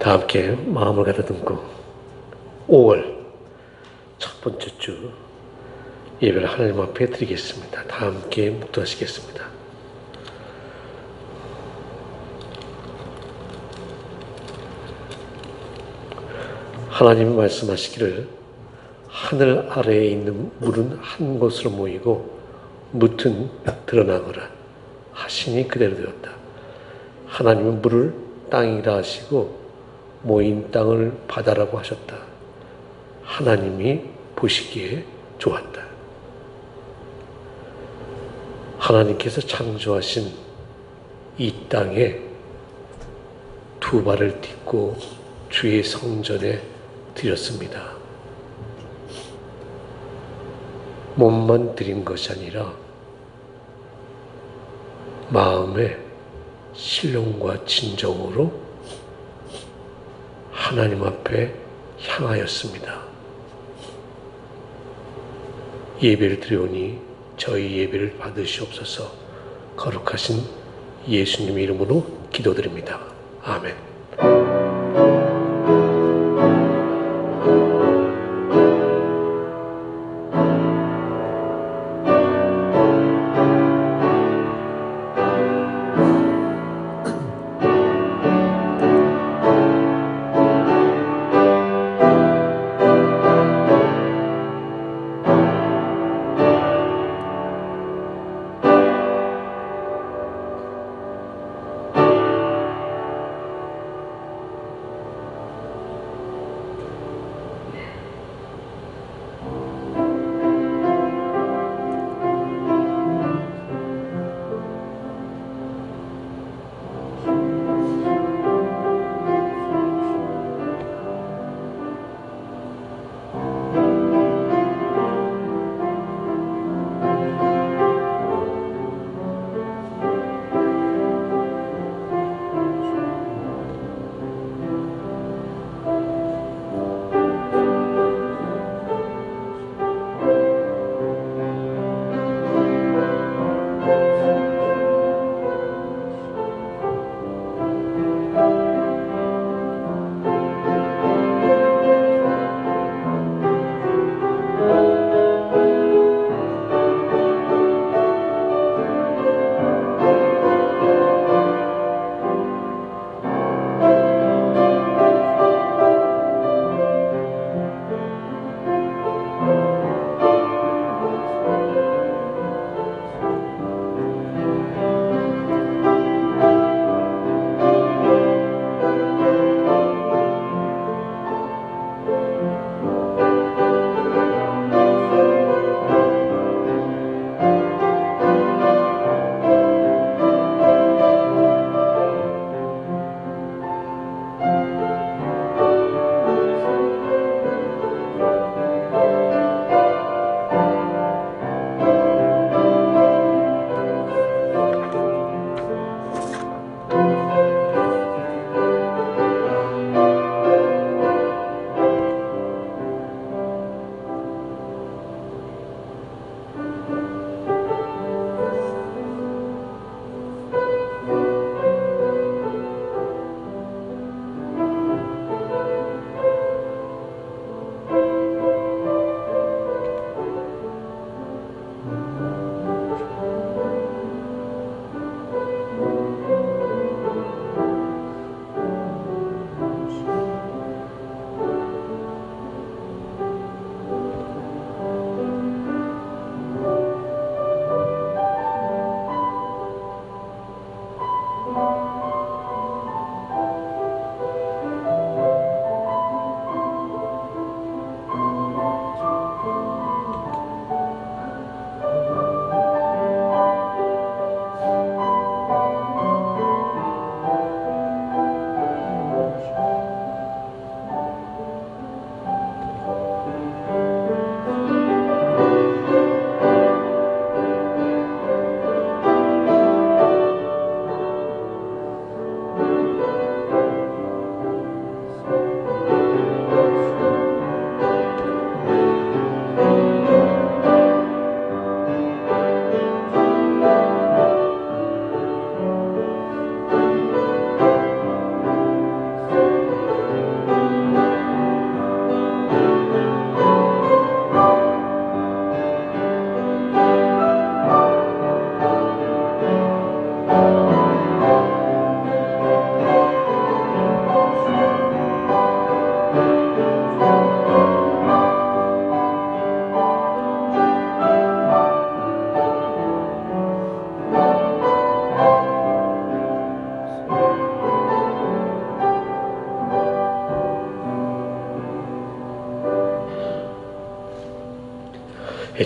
다 함께 마음을 가다듬고 5월 첫 번째 주 예배를 하나님 앞에 드리겠습니다. 다 함께 묵도하시겠습니다. 하나님이 말씀하시기를 하늘 아래에 있는 물은 한 곳으로 모이고 뭇은 드러나거라 하시니 그대로 되었다. 하나님은 물을 땅이라 하시고 모인 땅을 바다라고 하셨다. 하나님이 보시기에 좋았다. 하나님께서 창조하신 이 땅에 두 발을 딛고 주의 성전에 드렸습니다. 몸만 드린 것이 아니라 마음의 신령과 진정으로 하나님 앞에 향하였습니다. 예배를 드리오니 저희 예배를 받으시옵소서. 거룩하신 예수님 이름으로 기도드립니다. 아멘.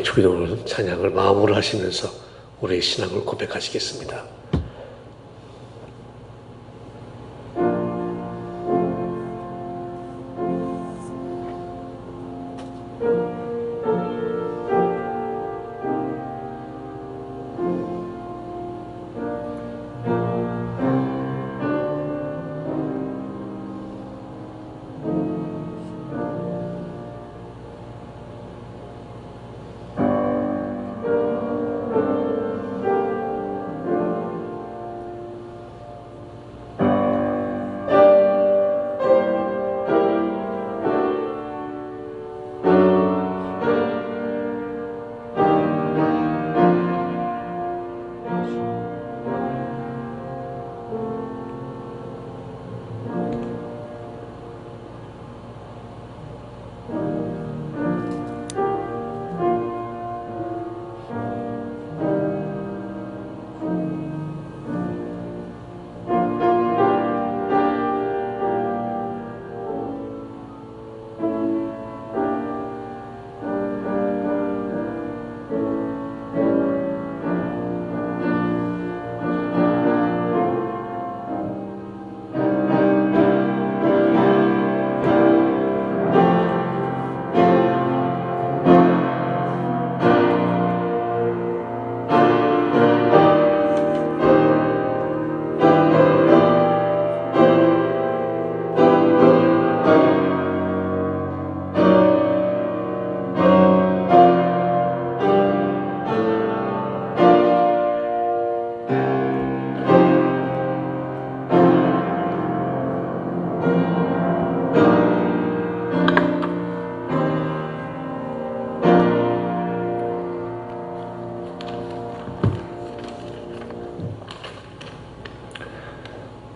주기도는 찬양을 마음으로 하시면서 우리의 신앙을 고백하시겠습니다.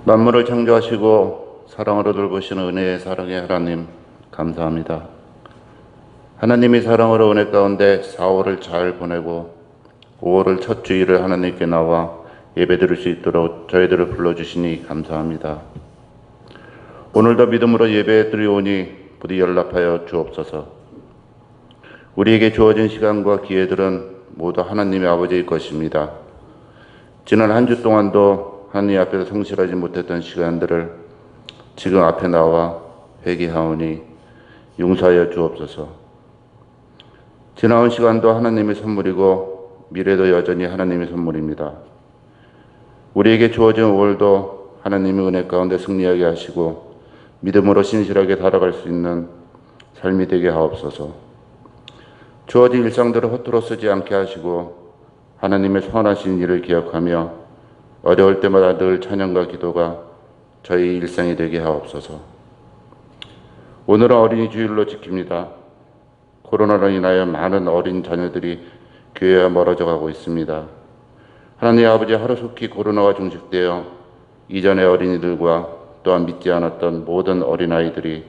만물을 창조하시고 사랑으로 돌보시는 은혜의 사랑의 하나님, 감사합니다. 하나님이 사랑으로 은혜 가운데 4월을 잘 보내고 5월을 첫 주일을 하나님께 나와 예배드릴 수 있도록 저희들을 불러주시니 감사합니다. 오늘도 믿음으로 예배드리오니 부디 연락하여 주옵소서. 우리에게 주어진 시간과 기회들은 모두 하나님의 아버지의 것입니다. 지난 한 주 동안도 하나님 앞에서 성실하지 못했던 시간들을 지금 앞에 나와 회개하오니 용서하여 주옵소서. 지나온 시간도 하나님의 선물이고 미래도 여전히 하나님의 선물입니다. 우리에게 주어진 5월도 하나님의 은혜 가운데 승리하게 하시고 믿음으로 신실하게 살아갈 수 있는 삶이 되게 하옵소서. 주어진 일상들을 허투루 쓰지 않게 하시고 하나님의 선하신 일을 기억하며 어려울 때마다 늘 찬양과 기도가 저희 일상이 되게 하옵소서. 오늘은 어린이 주일로 지킵니다. 코로나로 인하여 많은 어린 자녀들이 교회와 멀어져 가고 있습니다. 하나님 아버지, 하루속히 코로나가 종식되어 이전의 어린이들과 또한 믿지 않았던 모든 어린아이들이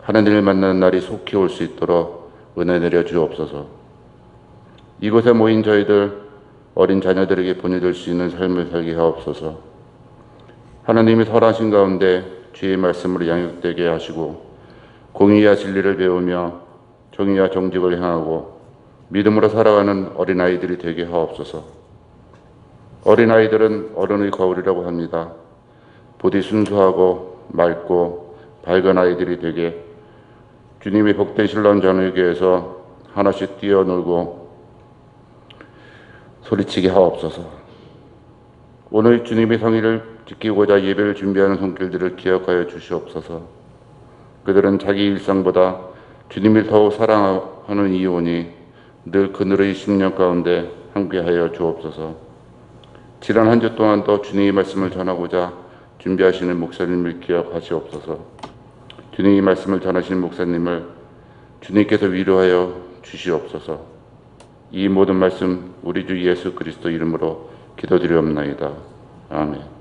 하나님을 만나는 날이 속히 올 수 있도록 은혜 내려 주옵소서. 이곳에 모인 저희들 어린 자녀들에게 본이 될 수 있는 삶을 살게 하옵소서. 하나님이 설하신 가운데 주의 말씀으로 양육되게 하시고 공의와 진리를 배우며 정의와 정직을 행하고 믿음으로 살아가는 어린아이들이 되게 하옵소서. 어린아이들은 어른의 거울이라고 합니다. 부디 순수하고 맑고 밝은 아이들이 되게 주님의 복된 신랑 자녀에게서 하나씩 뛰어놀고 소리치게 하옵소서. 오늘 주님의 성의를 지키고자 예배를 준비하는 손길들을 기억하여 주시옵소서. 그들은 자기 일상보다 주님을 더욱 사랑하는 이유니 늘 그늘의 심령 가운데 함께하여 주옵소서. 지난 한 주 동안도 주님의 말씀을 전하고자 준비하시는 목사님을 기억하시옵소서. 주님의 말씀을 전하시는 목사님을 주님께서 위로하여 주시옵소서. 이 모든 말씀 우리 주 예수 그리스도 이름으로 기도드리옵나이다. 아멘.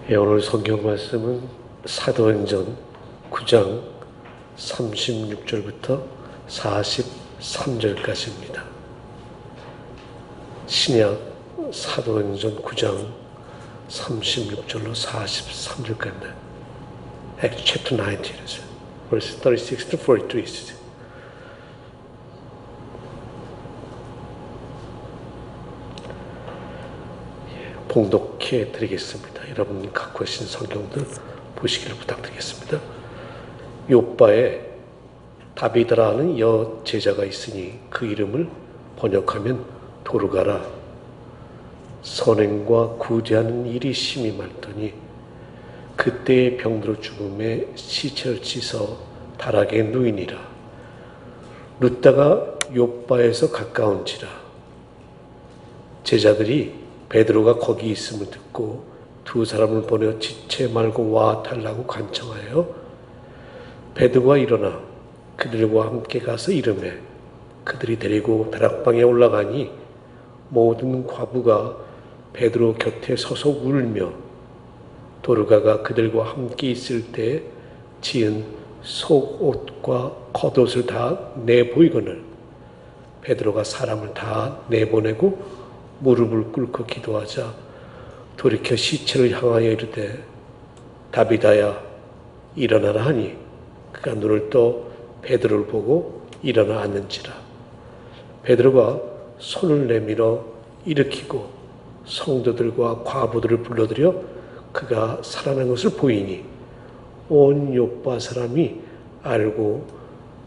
오늘 성경 말씀은 사도행전 9장 36절부터 43절까지입니다. 신약 사도행전 9장 36절로 43절까지입니다. Acts chapter 19, verse 36 to 43. 봉독해 드리겠습니다. 여러분 갖고 계신 성경들 보시기를 부탁드리겠습니다. 요빠에 다비드라는 여 제자가 있으니 그 이름을 번역하면 도르가라. 선행과 구제하는 일이 심히 많더니 그때의 병들어 죽음에 시체를 찢어 다락에 누이니라. 룻다가 요빠에서 가까운지라. 제자들이 베드로가 거기 있음을 듣고 두 사람을 보내 지체 말고 와 달라고 간청하여 베드로가 일어나 그들과 함께 가서 이르매 그들이 데리고 다락방에 올라가니 모든 과부가 베드로 곁에 서서 울며 도르가가 그들과 함께 있을 때 지은 속옷과 겉옷을 다 내보이거늘 베드로가 사람을 다 내보내고 무릎을 꿇고 기도하자 돌이켜 시체를 향하여 이르되 다비다야 일어나라 하니 그가 눈을 떠 베드로를 보고 일어나 앉는지라. 베드로가 손을 내밀어 일으키고 성도들과 과부들을 불러들여 그가 살아난 것을 보이니 온 요빠 사람이 알고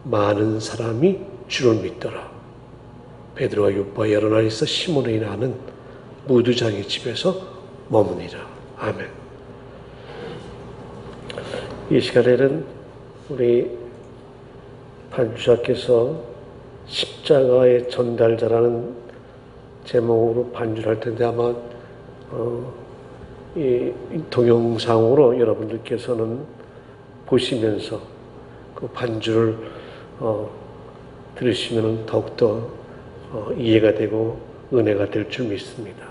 많은 사람이 주를 믿더라. 베드로와 요빠에 여러 날 있어 시몬의 나는 무두장의 집에서 머무니라. 아멘. 이 시간에는 우리 반주자께서 십자가의 전달자라는 제목으로 반주를 할 텐데 아마 이 동영상으로 여러분들께서는 보시면서 그 반주를 들으시면 더욱더 이해가 되고 은혜가 될 줄 믿습니다.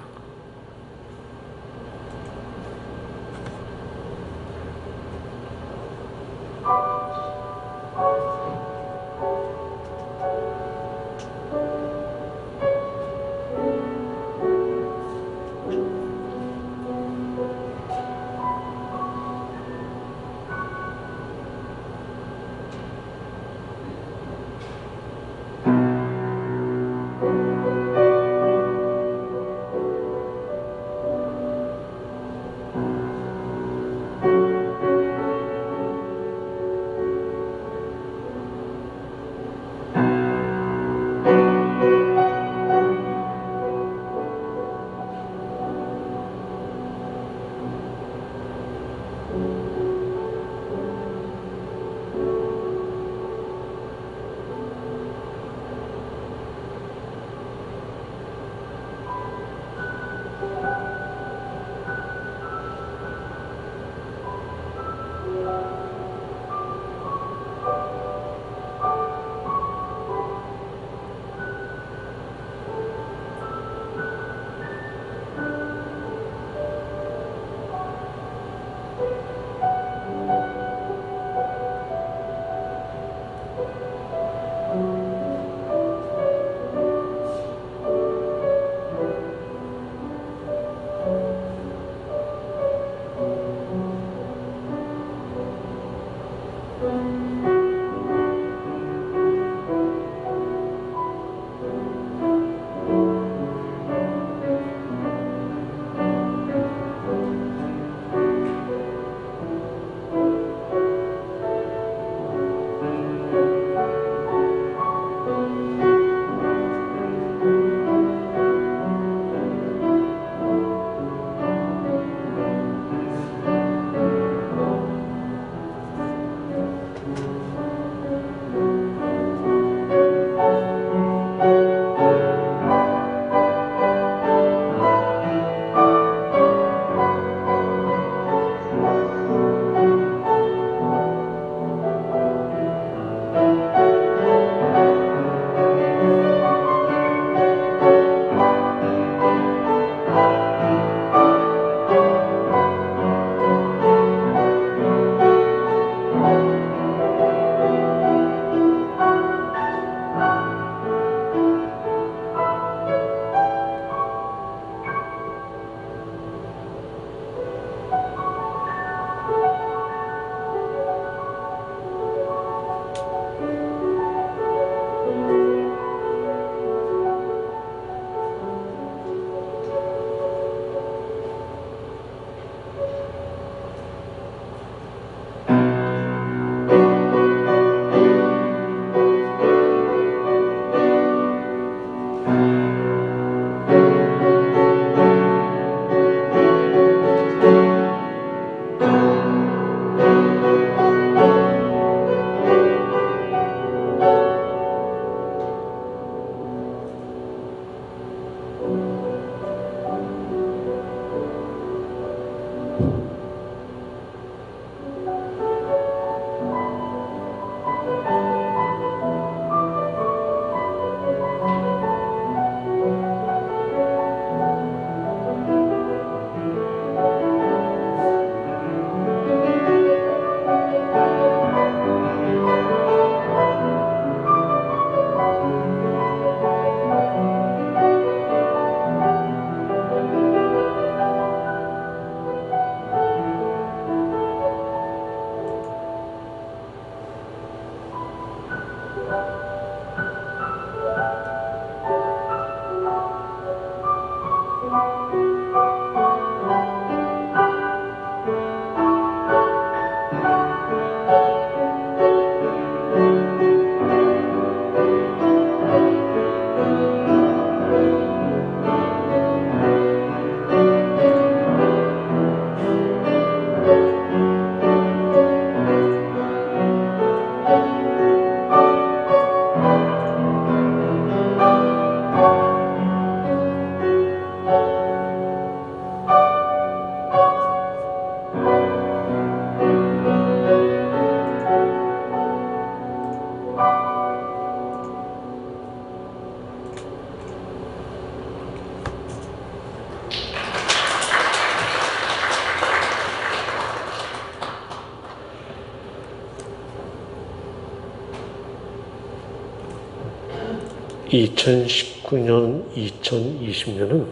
2019년, 2020년은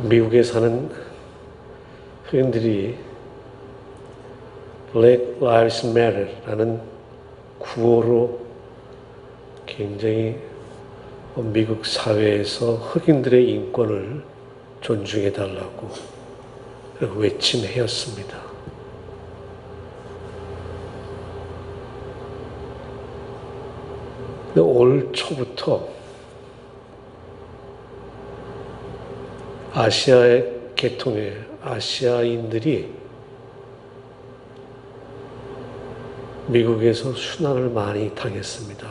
미국에 사는 흑인들이 Black Lives Matter라는 구호로 굉장히 미국 사회에서 흑인들의 인권을 존중해달라고 외친 해였습니다. 올 초부터 아시아의 계통의 아시아인들이 미국에서 순환을 많이 당했습니다.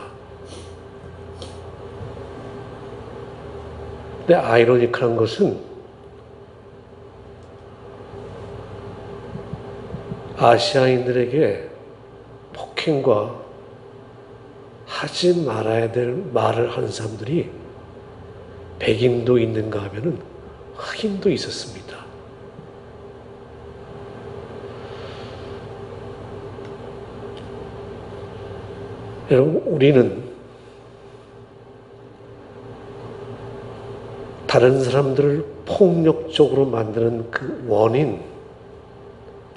근데 아이러니컬한 것은 아시아인들에게 폭행과 하지 말아야 될 말을 하는 사람들이 백인도 있는가 하면은 흑인도 있었습니다. 여러분, 우리는 다른 사람들을 폭력적으로 만드는 그 원인,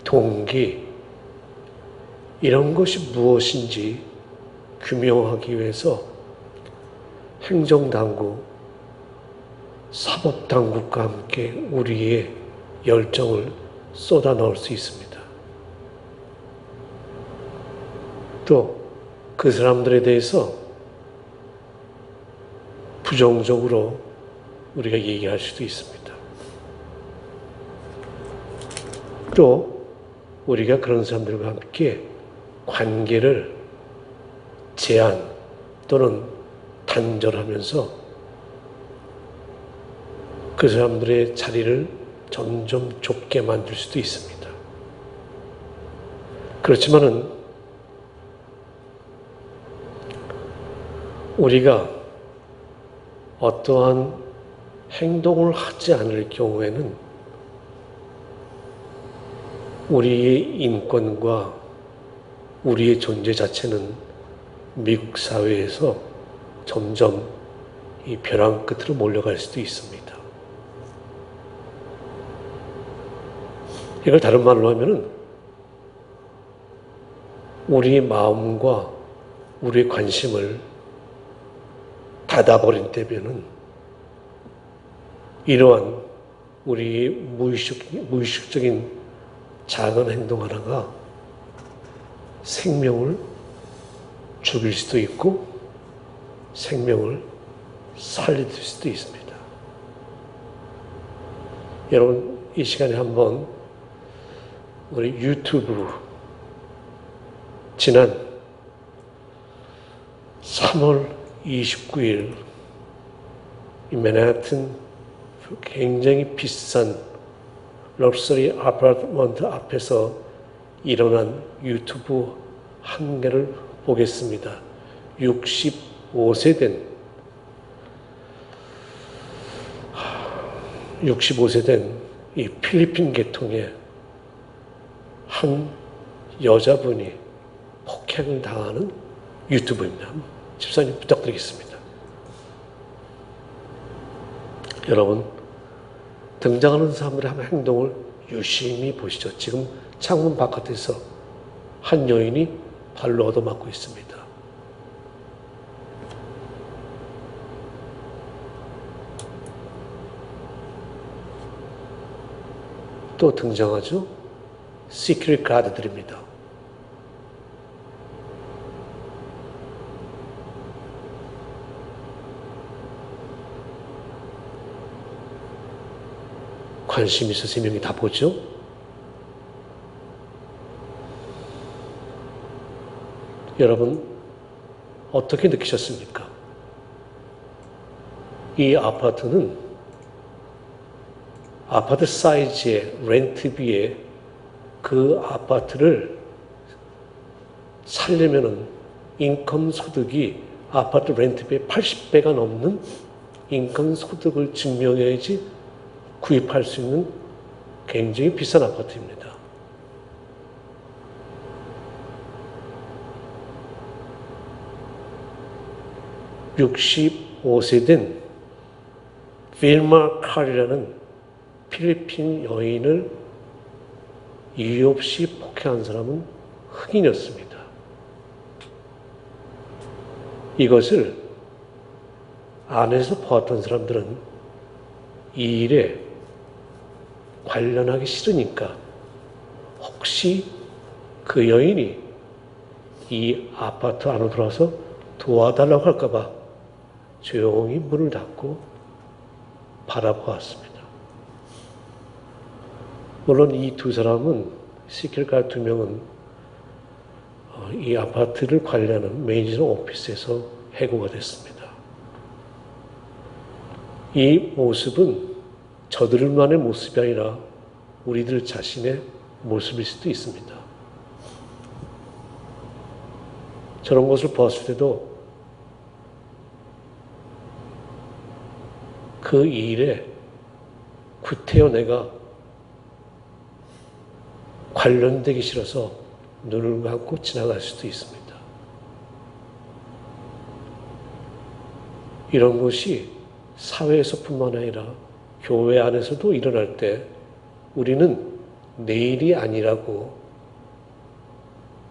동기, 이런 것이 무엇인지 규명하기 위해서 행정당국, 사법당국과 함께 우리의 열정을 쏟아 넣을 수 있습니다. 또 그 사람들에 대해서 부정적으로 우리가 얘기할 수도 있습니다. 또 우리가 그런 사람들과 함께 관계를 제한 또는 단절하면서 그 사람들의 자리를 점점 좁게 만들 수도 있습니다. 그렇지만은 우리가 어떠한 행동을 하지 않을 경우에는 우리의 인권과 우리의 존재 자체는 미국 사회에서 점점 이 벼랑 끝으로 몰려갈 수도 있습니다. 이걸 다른 말로 하면은 우리의 마음과 우리의 관심을 닫아버린 때면은 이러한 우리의 무의식적인 작은 행동 하나가 생명을 죽일 수도 있고 생명을 살릴 수도 있습니다. 여러분, 이 시간에 한번 우리 유튜브 지난 3월 29일 이 맨하튼 굉장히 비싼 럭셔리 아파트먼트 앞에서 일어난 유튜브 한 개를 보겠습니다. 65세 된 이 필리핀 계통의 한 여자분이 폭행을 당하는 유튜브입니다. 집사님 부탁드리겠습니다. 여러분, 등장하는 사람들의 한 행동을 유심히 보시죠. 지금 창문 바깥에서 한 여인이 발로 얻어맞고 있습니다. 또 등장하죠. 시크릿 가드들입니다. 관심 있어서 명이 다 보죠. 여러분, 어떻게 느끼셨습니까? 이 아파트는 아파트 사이즈의 렌트비에 그 아파트를 살려면은 인컴 소득이 아파트 렌트비의 80배가 넘는 인컴 소득을 증명해야지 구입할 수 있는 굉장히 비싼 아파트입니다. 65세 된 필마 칼이라는 필리핀 여인을 이유 없이 폭행한 사람은 흑인이었습니다. 이것을 안에서 보았던 사람들은 이 일에 관련하기 싫으니까 혹시 그 여인이 이 아파트 안으로 들어와서 도와달라고 할까봐 조용히 문을 닫고 바라보았습니다. 물론 이 두 사람은, 시킬가 두 명은 이 아파트를 관리하는 매니저 오피스에서 해고가 됐습니다. 이 모습은 저들만의 모습이 아니라 우리들 자신의 모습일 수도 있습니다. 저런 것을 보았을 때도 그 일에 구태여 내가 관련되기 싫어서 눈을 감고 지나갈 수도 있습니다. 이런 것이 사회에서뿐만 아니라 교회 안에서도 일어날 때 우리는 내일이 아니라고,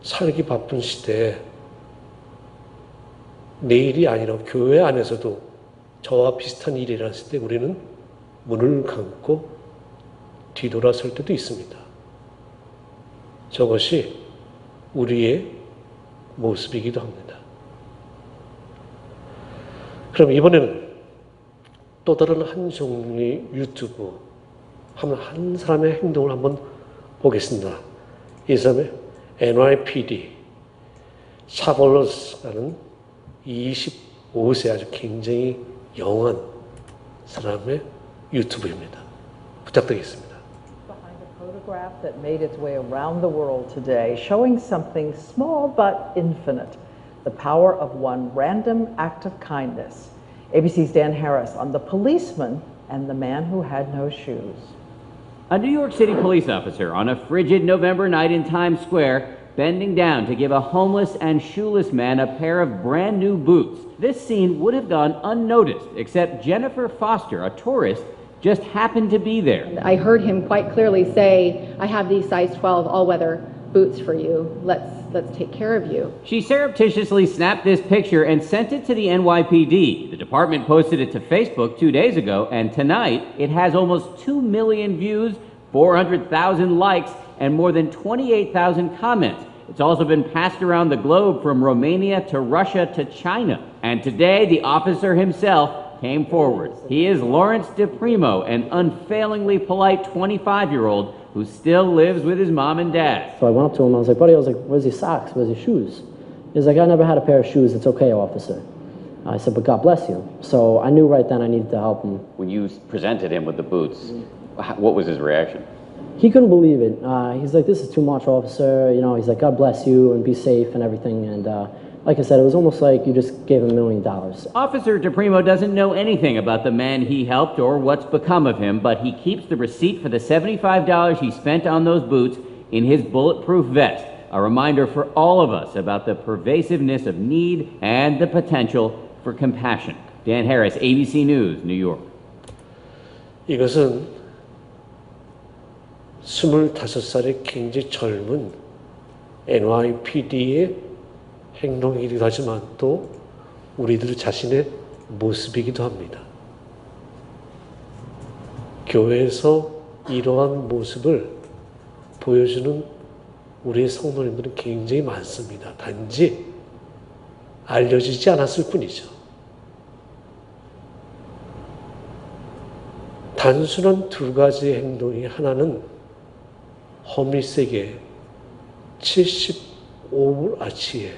살기 바쁜 시대에 내일이 아니라고 교회 안에서도 저와 비슷한 일이 일어났을 때 우리는 문을 감고 뒤돌아설 때도 있습니다. 저것이 우리의 모습이기도 합니다. 그럼 이번에는 또 다른 한 종류의 유튜브, 한 사람의 행동을 한번 보겠습니다. 이 사람의 NYPD 차벌러스라는 25세 아주 굉장히 영한 사람의 유튜브입니다. 부탁드리겠습니다. Behind a photograph that made its way around the world today, showing something small but infinite, the power of one random act of kindness. ABC's Dan Harris on the policeman and the man who had no shoes. A New York City police officer on a frigid November night in Times Square bending down to give a homeless and shoeless man a pair of brand new boots. This scene would have gone unnoticed, except Jennifer Foster, a tourist, just happened to be there. I heard him quite clearly say, I have these size 12 all-weather boots for you. Let's take care of you. She surreptitiously snapped this picture and sent it to the NYPD. The department posted it to Facebook 2 days ago, and tonight it has almost 2 million views, 400,000 likes, and more than 28,000 comments. It's also been passed around the globe from Romania to Russia to China. And today, the officer himself came forward. He is Lawrence DePrimo, an unfailingly polite 25-year-old who still lives with his mom and dad. So I went up to him, I was like, buddy, where's your socks, where's your shoes? He's like, I never had a pair of shoes, it's okay, officer. I said, but God bless you. So I knew right then I needed to help him. When you presented him with the boots, what was his reaction? He couldn't believe it. He's like, this is too much, officer. You know, he's like, God bless you and be safe and everything. And like I said, it was almost like you just gave him $1 million. Officer DePrimo doesn't know anything about the man he helped or what's become of him, but he keeps the receipt for the $75 he spent on those boots in his bulletproof vest. A reminder for all of us about the pervasiveness of need and the potential for compassion. Dan Harris, ABC News, New York. 이것은 25살의 굉장히 젊은 NYPD의 행동이기도 하지만 또 우리들 자신의 모습이기도 합니다. 교회에서 이러한 모습을 보여주는 우리의 성도님들은 굉장히 많습니다. 단지 알려지지 않았을 뿐이죠. 단순한 두 가지 행동이, 하나는 허밋에게 75불 아치에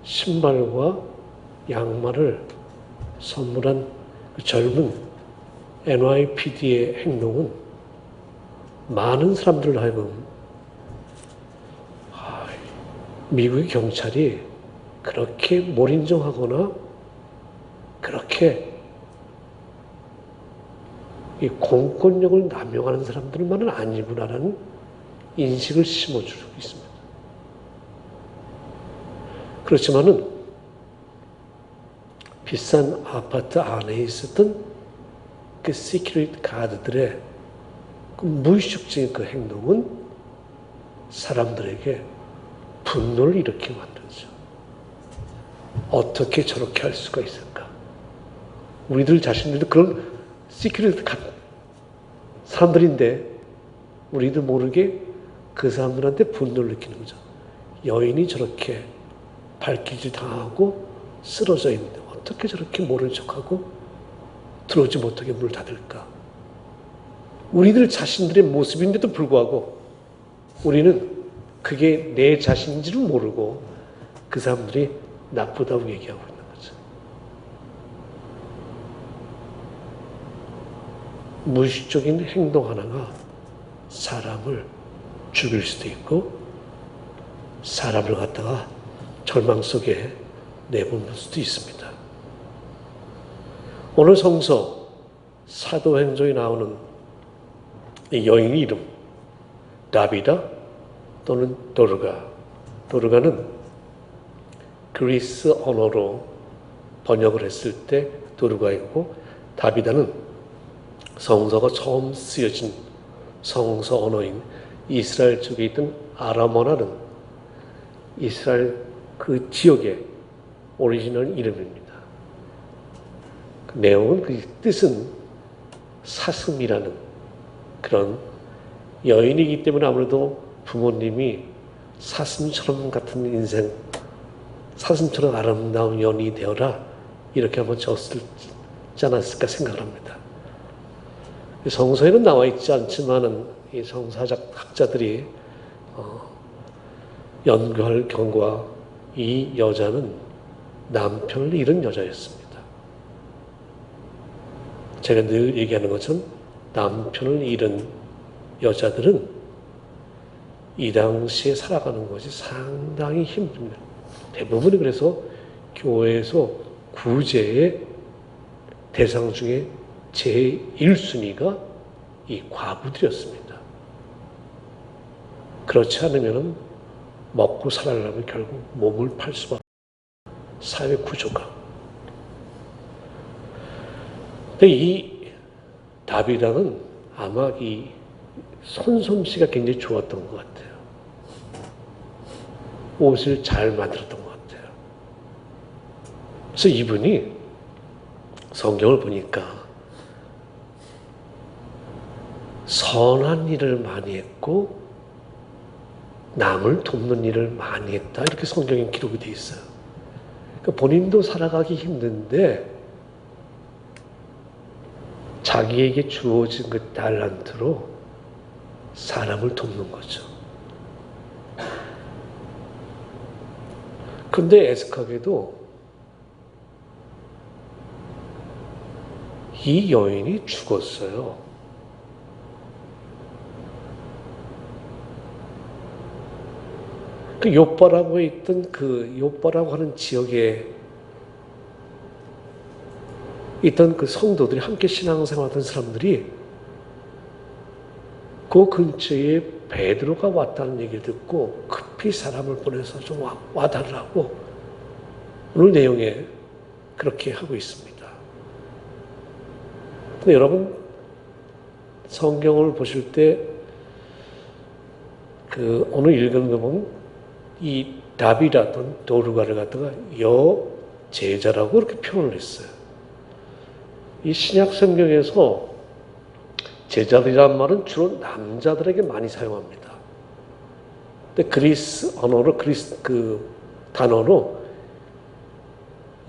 신발과 양말을 선물한 그 젊은 NYPD의 행동은 많은 사람들을 하여금 미국의 경찰이 그렇게 몰인정하거나 그렇게 이 공권력을 남용하는 사람들만은 아니구나라는 인식을 심어주고 있습니다. 그렇지만은 비싼 아파트 안에 있었던 그 시큐리티 가드들의 그 무의식적인 그 행동은 사람들에게 분노를 일으키게 만들죠. 어떻게 저렇게 할 수가 있을까? 우리들 자신들도 그런 시큐리티 사람들인데 우리도 모르게 그 사람들한테 분노를 느끼는 거죠. 여인이 저렇게 발길질 당하고 쓰러져 있는데 어떻게 저렇게 모른 척하고 들어오지 못하게 문을 닫을까? 우리들 자신들의 모습인데도 불구하고 우리는 그게 내 자신인지를 모르고 그 사람들이 나쁘다고 얘기하고 있는 거죠. 무의식적인 행동 하나가 사람을 죽일 수도 있고 사람을 갖다가 절망 속에 내보낼 수도 있습니다. 오늘 성서 사도행전에 나오는 이 여인의 이름 다비다 또는 도르가. 도르가는 그리스 언어로 번역을 했을 때 도르가이고, 다비다는 성서가 처음 쓰여진 성서 언어인 이스라엘 쪽에 있던 아람어라는 이스라엘 그 지역의 오리지널 이름입니다. 그 내용은 그 뜻은 사슴이라는 그런 여인이기 때문에 아무래도 부모님이 사슴처럼 같은 인생, 사슴처럼 아름다운 연인이 되어라 이렇게 한번 적었지 않았을까 생각을 합니다. 성서에는 나와 있지 않지만은 이 성사적 학자들이 연구할 경우가 이 여자는 남편을 잃은 여자였습니다. 제가 늘 얘기하는 것처럼 남편을 잃은 여자들은 이 당시에 살아가는 것이 상당히 힘듭니다. 대부분이 그래서 교회에서 구제의 대상 중에 제1순위가 이 과부들이었습니다. 그렇지 않으면 먹고 살아가려면 결국 몸을 팔 수밖에 없는 사회 구조가. 근데 이 다비다는 아마 이 손솜씨가 굉장히 좋았던 것 같아요. 옷을 잘 만들었던 것 같아요. 그래서 이분이 성경을 보니까 선한 일을 많이 했고 남을 돕는 일을 많이 했다, 이렇게 성경에 기록이 되어 있어요. 그러니까 본인도 살아가기 힘든데 자기에게 주어진 그 달란트로 사람을 돕는 거죠. 근데 애석하게도 이 여인이 죽었어요. 그 요빠라고 있던 그 요빠라고 하는 지역에 있던 그 성도들이 함께 신앙생활하던 사람들이 그 근처에 베드로가 왔다는 얘기를 듣고 급히 사람을 보내서 좀 와달라고 오늘 내용에 그렇게 하고 있습니다. 근데 여러분 성경을 보실 때 그 오늘 읽은 거 보면 이 다비라던 도르가를 갖다가 여제자라고 이렇게 표현을 했어요. 이 신약 성경에서 제자들이란 말은 주로 남자들에게 많이 사용합니다. 근데 그리스 언어로 그 단어로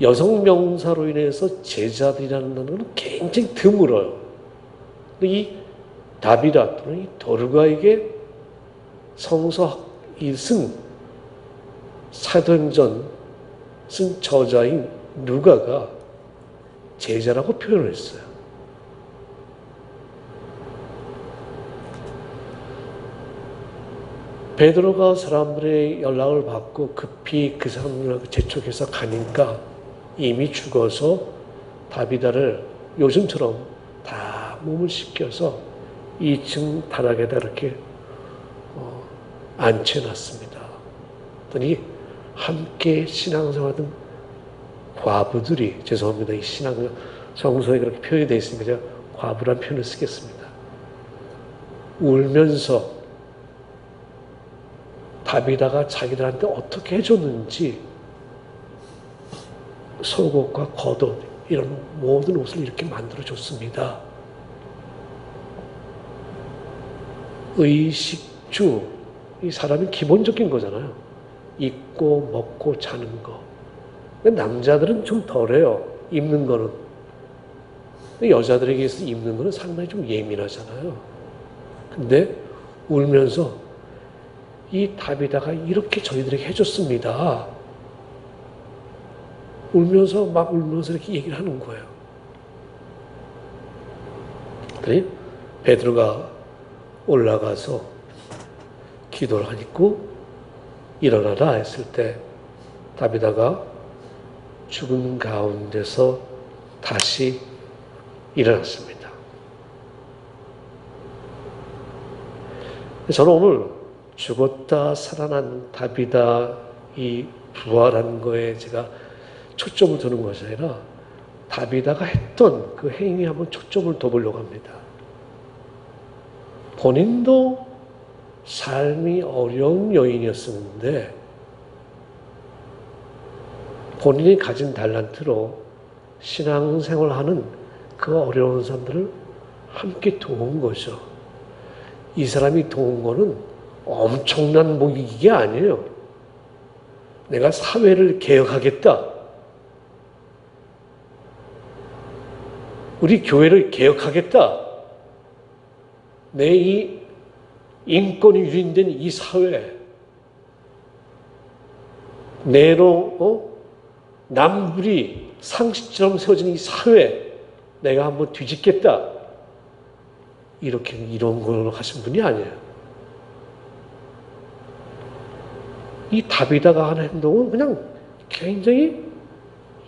여성 명사로 인해서 제자들이라는 단어는 굉장히 드물어요. 근데 이 다비라 또는 이 도르가에게 성서 이 쓴 사도행전 쓴 저자인 누가가 제자라고 표현을 했어요. 베드로가 사람들의 연락을 받고 급히 그 사람들을 재촉해서 가니까 이미 죽어서 다비다를 요즘처럼 다 몸을 씻겨서 2층 다락에다 이렇게 앉혀놨습니다. 그랬더니 함께 신앙생활하던 과부들이, 죄송합니다. 이 신앙 성서에 그렇게 표현이 되어 있으니까 제가 과부란 표현을 쓰겠습니다. 울면서 다비다가 자기들한테 어떻게 해줬는지 속옷과 겉옷 이런 모든 옷을 이렇게 만들어줬습니다. 의식주, 이 사람이 기본적인 거잖아요. 입고 먹고 자는 거. 남자들은 좀 덜해요. 입는 거는. 여자들에게 있어서 입는 거는 상당히 좀 예민하잖아요. 근데 울면서 이 다비다가 이렇게 저희들에게 해줬습니다. 울면서 이렇게 얘기를 하는 거예요. 그랬더니 베드로가 올라가서 기도를 하니까 일어나라 했을 때 다비다가 죽은 가운데서 다시 일어났습니다. 저는 오늘 죽었다 살아난 다비다 이 부활한 거에 제가 초점을 두는 것이 아니라 다비다가 했던 그 행위에 한번 초점을 둬보려고 합니다. 본인도 삶이 어려운 여인이었었는데 본인이 가진 달란트로 신앙생활하는 그 어려운 사람들을 함께 도운 거죠. 이 사람이 도운 거는 엄청난 목이 아니에요. 내가 사회를 개혁하겠다. 우리 교회를 개혁하겠다. 내 이 인권이 유린된 이 사회, 내로 남불이 상식처럼 세워진 이 사회, 내가 한번 뒤집겠다. 이런 걸 하신 분이 아니에요. 이 다비다가 하는 행동은 그냥 굉장히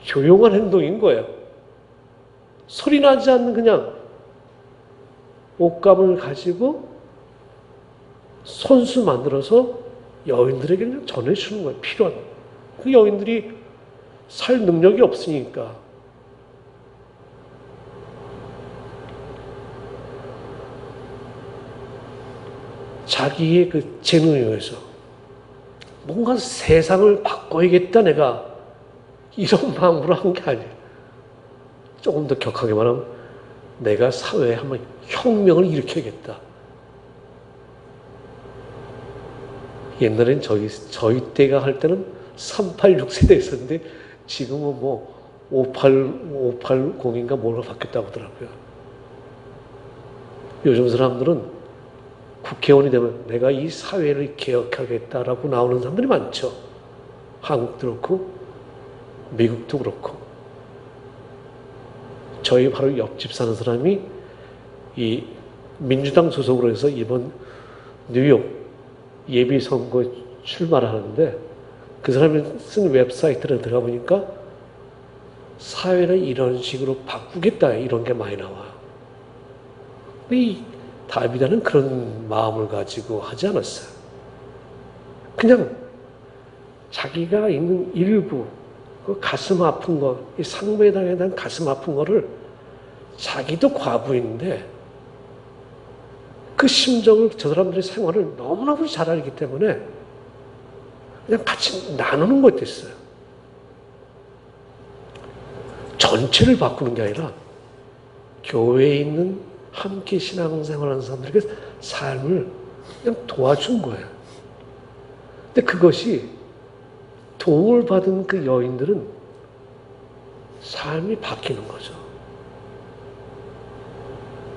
조용한 행동인 거예요. 소리 나지 않는 그냥 옷감을 가지고 손수 만들어서 여인들에게 그냥 전해주는 거예요. 필요한. 그 여인들이 살 능력이 없으니까. 자기의 그 재능에 의해서 뭔가 세상을 바꿔야겠다 내가 이런 마음으로 한 게 아니에요. 조금 더 격하게 말하면 내가 사회에 한번 혁명을 일으켜야겠다. 옛날엔 저희 때가 할 때는 386 세대 있었는데 지금은 뭐 580인가 뭐로 바뀌었다고 하더라고요. 요즘 사람들은 국회의원이 되면 내가 이 사회를 개혁하겠다라고 나오는 사람들이 많죠. 한국도 그렇고 미국도 그렇고. 저희 바로 옆집 사는 사람이 이 민주당 소속으로 해서 이번 뉴욕 예비선거 출마를 하는데 그 사람이 쓴 웹사이트를 들어가 보니까 사회를 이런 식으로 바꾸겠다 이런 게 많이 나와요. 이 다비다는 그런 마음을 가지고 하지 않았어요. 그냥 자기가 있는 일부 그 가슴 아픈 거, 이 상매당에 대한 가슴 아픈 거를 자기도 과부인데 그 심정을 저 사람들의 생활을 너무나도 잘 알기 때문에 그냥 같이 나누는 것이었어요. 전체를 바꾸는 게 아니라 교회에 있는 함께 신앙생활하는 사람들에게 삶을 그냥 도와준 거예요. 근데 그것이 도움을 받은 그 여인들은 삶이 바뀌는 거죠.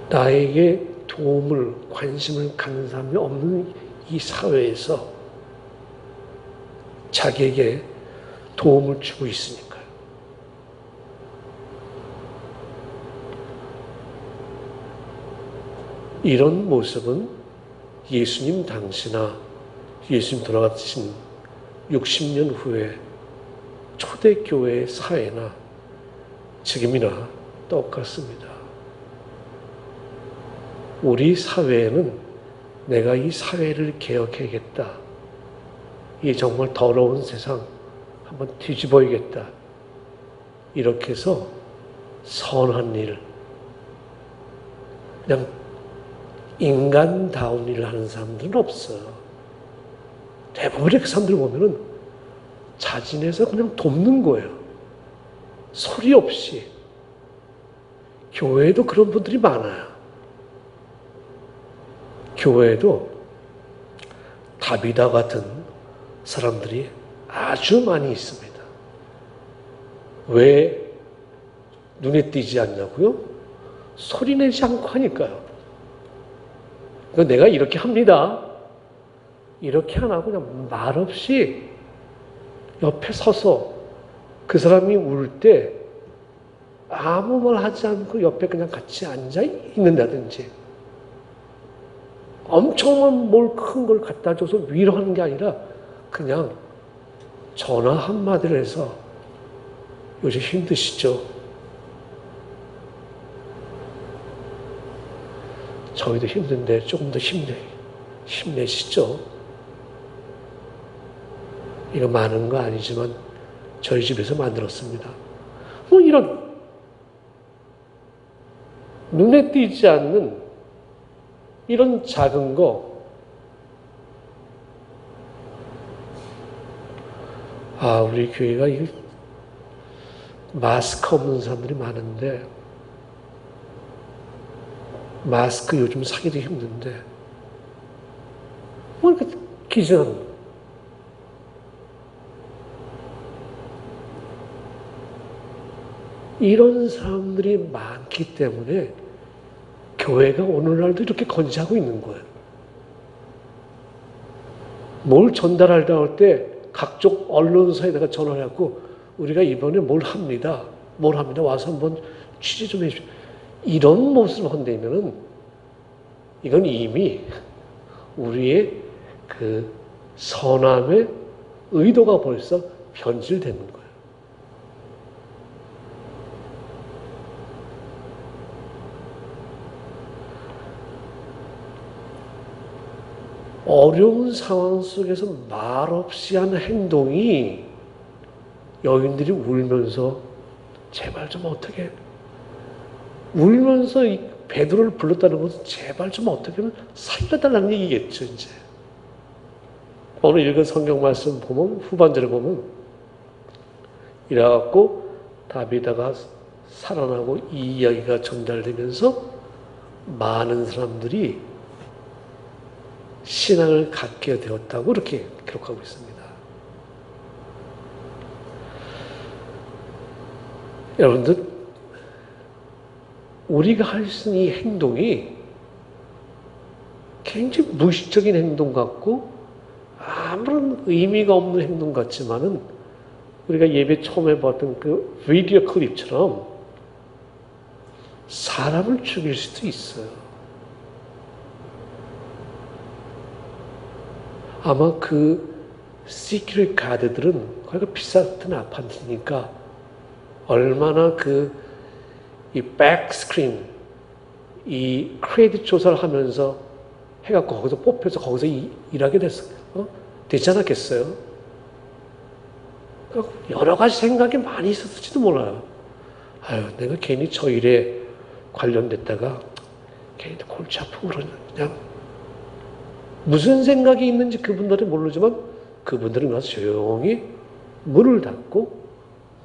나에게 도움을, 관심을 갖는 사람이 없는 이 사회에서 자기에게 도움을 주고 있으니까요. 이런 모습은 예수님 당시나 예수님 돌아가신 60년 후에 초대교회의 사회나 지금이나 똑같습니다. 우리 사회에는 내가 이 사회를 개혁해야겠다. 이 정말 더러운 세상 한번 뒤집어야겠다. 이렇게 해서 선한 일, 그냥 인간다운 일을 하는 사람들은 없어요. 대부분의 그 사람들 보면은 자진해서 그냥 돕는 거예요. 소리 없이. 교회에도 그런 분들이 많아요. 교회에도 다비다 같은 사람들이 아주 많이 있습니다. 왜 눈에 띄지 않냐고요? 소리 내지 않고 하니까요. 그러니까 내가 이렇게 합니다. 이렇게 안 하고 그냥 말없이 옆에 서서 그 사람이 울 때 아무 말 하지 않고 옆에 그냥 같이 앉아 있는다든지, 엄청난 뭘 큰 걸 갖다 줘서 위로하는 게 아니라 그냥 전화 한마디를 해서 요즘 힘드시죠? 저희도 힘든데 조금 더 힘내시죠? 이거 많은 거 아니지만 저희 집에서 만들었습니다. 뭐 이런 눈에 띄지 않는 이런 작은 거, 우리 교회가 마스크 없는 사람들이 많은데, 마스크 요즘 사기도 힘든데, 뭐 이렇게 기증하는 거. 이런 사람들이 많기 때문에 교회가 오늘날도 이렇게 건재하고 있는 거예요. 뭘 전달하려고 할 때 각종 언론사에다가 전화를 하고 우리가 이번에 뭘 합니다. 와서 한번 취재 좀 해주십시오. 이런 모습을 한다면은 이건 이미 우리의 그 선함의 의도가 벌써 변질되는 거예요. 어려운 상황 속에서 말없이 하는 행동이 여인들이 울면서 제발 좀 어떻게, 울면서 베드로를 불렀다는 것은 제발 좀 어떻게 하면 살려달라는 얘기겠죠, 이제. 오늘 읽은 성경 말씀 보면, 후반절에 보면, 이래갖고 다비다가 살아나고 이 이야기가 전달되면서 많은 사람들이 신앙을 갖게 되었다고 이렇게 기록하고 있습니다. 여러분들, 우리가 할 수 있는 이 행동이 굉장히 무의식적인 행동 같고 아무런 의미가 없는 행동 같지만은 우리가 예배 처음에 봤던 그 비디오 클립처럼 사람을 죽일 수도 있어요. 아마 그 시큐리티 가드들은 거기가 비쌌던 아파트니까 얼마나 이 백스크린, 이 크레딧 조사를 하면서 해갖고 거기서 뽑혀서 거기서 일하게 되지 않았겠어요? 여러 가지 생각이 많이 있었을지도 몰라요. 내가 괜히 저 일에 관련됐다가 괜히 골치 아프고 그냥 무슨 생각이 있는지 그분들은 모르지만 그분들은 가서 조용히 문을 닫고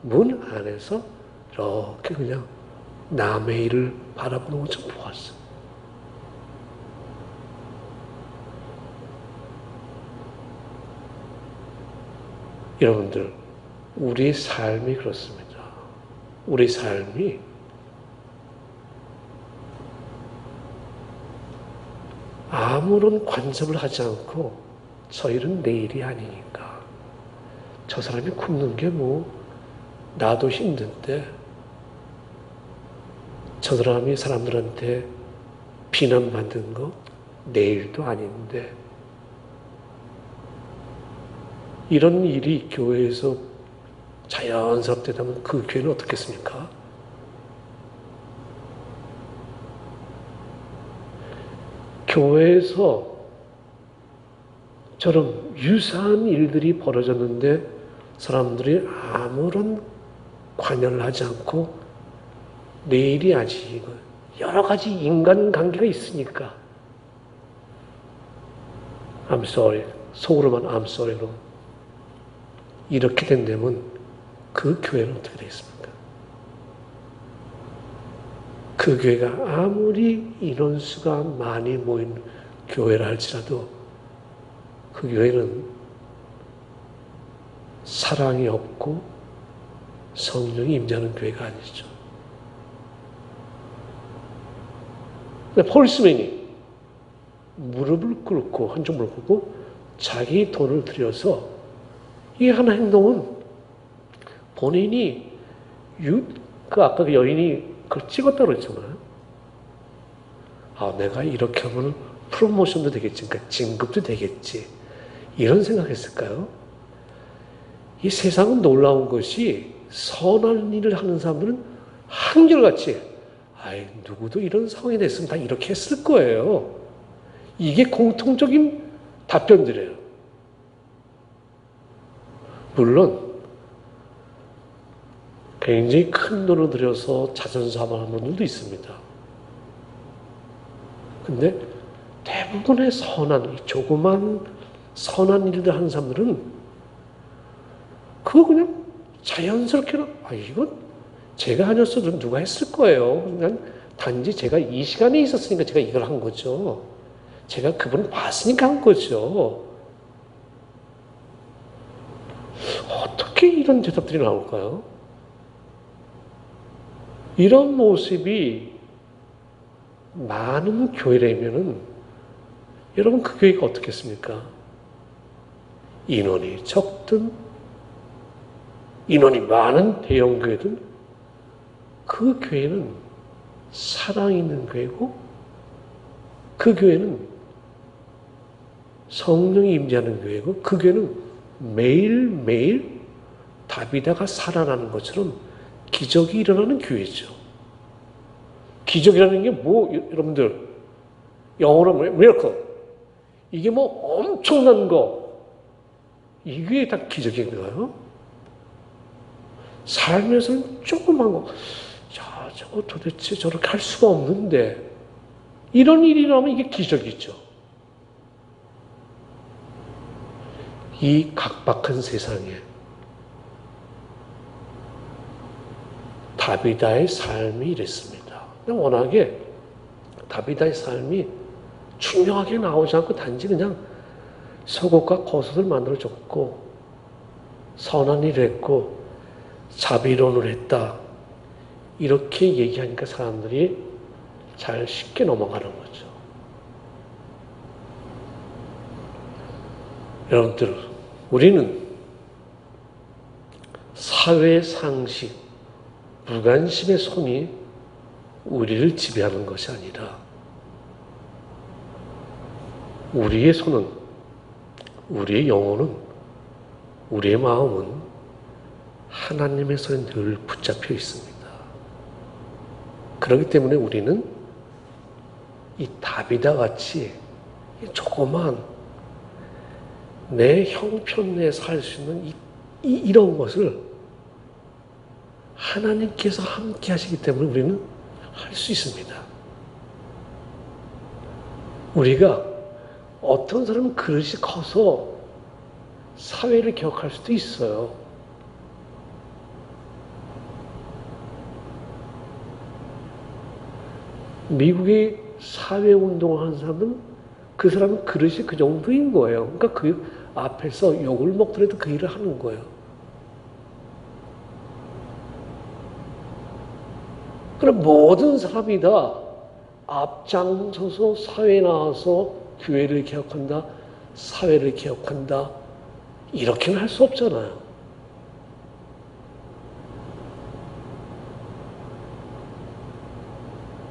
문 안에서 이렇게 그냥 남의 일을 바라보는 것처럼 보았어요. 여러분들, 우리 삶이 그렇습니다. 우리 삶이 아무런 관섭을 하지 않고 저 일은 내 일이 아니니까 저 사람이 굶는 게 나도 힘든데 저 사람이 사람들한테 비난받는 거 내 일도 아닌데, 이런 일이 교회에서 자연스럽게 되면 그 교회는 어떻겠습니까? 교회에서 저런 유사한 일들이 벌어졌는데 사람들이 아무런 관여를 하지 않고 내일이 아직 이거 여러 가지 인간관계가 있으니까 I'm sorry. 속으로만 I'm sorry로 이렇게 된다면 그 교회는 어떻게 되겠습니까? 그 교회가 아무리 인원수가 많이 모인 교회라 할지라도 그 교회는 사랑이 없고 성령이 임재하는 교회가 아니죠. 근데 폴스맨이 무릎을 꿇고 한쪽 무릎 꿇고 자기 돈을 들여서 이 하나 행동은 본인이 아까 그 여인이 그걸 찍었다고 그랬잖아요. 아, 내가 이렇게 하면 프로모션도 되겠지. 그러니까 진급도 되겠지. 이런 생각했을까요? 이 세상은 놀라운 것이 선한 일을 하는 사람들은 한결같이 아이, 누구도 이런 상황이 됐으면 다 이렇게 했을 거예요. 이게 공통적인 답변들이에요. 물론 굉장히 큰 돈을 들여서 자선사업을 하는 분들도 있습니다. 근데 대부분의 조그만 선한 일을 하는 사람들은 그거 그냥 자연스럽게 이건 제가 아니었어도 누가 했을 거예요. 그냥 단지 제가 이 시간에 있었으니까 제가 이걸 한 거죠. 제가 그분을 봤으니까 한 거죠. 어떻게 이런 대답들이 나올까요? 이런 모습이 많은 교회라면은 여러분 그 교회가 어떻겠습니까? 인원이 적든 인원이 많은 대형 교회든 그 교회는 사랑 있는 교회고 그 교회는 성령이 임재하는 교회고 그 교회는 매일매일 다비다가 살아나는 것처럼 기적이 일어나는 교회죠. 기적이라는 게 여러분들 영어로 miracle. 이게 엄청난 거. 이게 다 기적인가요? 살면서는 조그만 거. 야, 저거 도대체 저렇게 할 수가 없는데. 이런 일이 일어나면 이게 기적이죠. 이 각박한 세상에 다비다의 삶이 이랬습니다. 워낙에 다비다의 삶이 중요하게 나오지 않고 단지 그냥 속옷과 겉옷을 만들어줬고 선한 일을 했고 자비론을 했다. 이렇게 얘기하니까 사람들이 잘 쉽게 넘어가는 거죠. 여러분들, 우리는 사회 상식, 무관심의 손이 우리를 지배하는 것이 아니라 우리의 손은, 우리의 영혼은, 우리의 마음은 하나님의 손에 늘 붙잡혀 있습니다. 그렇기 때문에 우리는 이 다비다 같이 조그만 내 형편내에 살 수 있는 이런 것을 하나님께서 함께 하시기 때문에 우리는 할 수 있습니다. 우리가 어떤 사람은 그릇이 커서 사회를 개혁할 수도 있어요. 미국의 사회운동을 하는 사람은 그 사람은 그릇이 그 정도인 거예요. 그러니까 그 앞에서 욕을 먹더라도 그 일을 하는 거예요. 그럼 모든 사람이 다 앞장서서 사회에 나와서 교회를 개혁한다, 사회를 개혁한다, 이렇게는 할 수 없잖아요.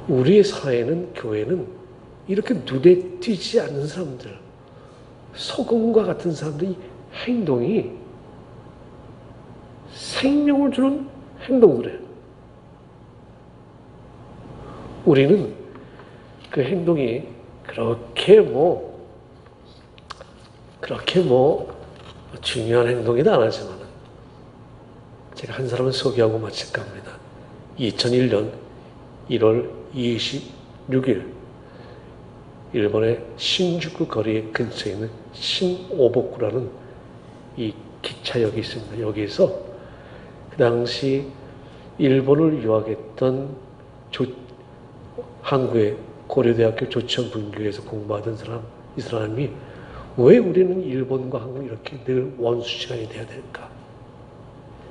우리의 사회는, 교회는 이렇게 눈에 띄지 않는 사람들, 소금과 같은 사람들의 행동이 생명을 주는 행동들이에요. 우리는 그 행동이 그렇게 중요한 행동이다 안 하지만 제가 한 사람을 소개하고 마칠까 합니다. 2001년 1월 26일 일본의 신주쿠 거리 근처에 있는 신오복구라는 이 기차역이 있습니다. 여기에서 그 당시 일본을 유학했던 한국의 고려대학교 조천분교에서 공부하던 사람, 이 사람이 왜 우리는 일본과 한국 이렇게 늘 원수시간이 돼야 될까?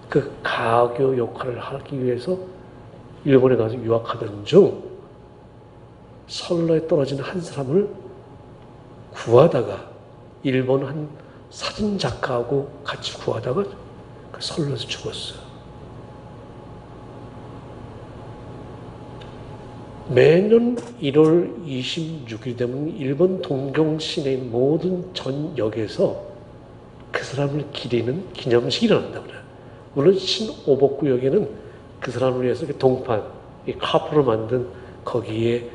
그 가교 역할을 하기 위해서 일본에 가서 유학하던 중 선로에 떨어진 한 사람을 구하다가 일본 한 사진 작가하고 같이 구하다가 그 선로에서 죽었어요. 매년 1월 26일 되면 일본 동경 시내의 모든 전역에서 그 사람을 기리는 기념식이 일어난다고 그래요. 물론 신오복구역에는 그 사람을 위해서 그 동판, 이 카프로 만든 거기에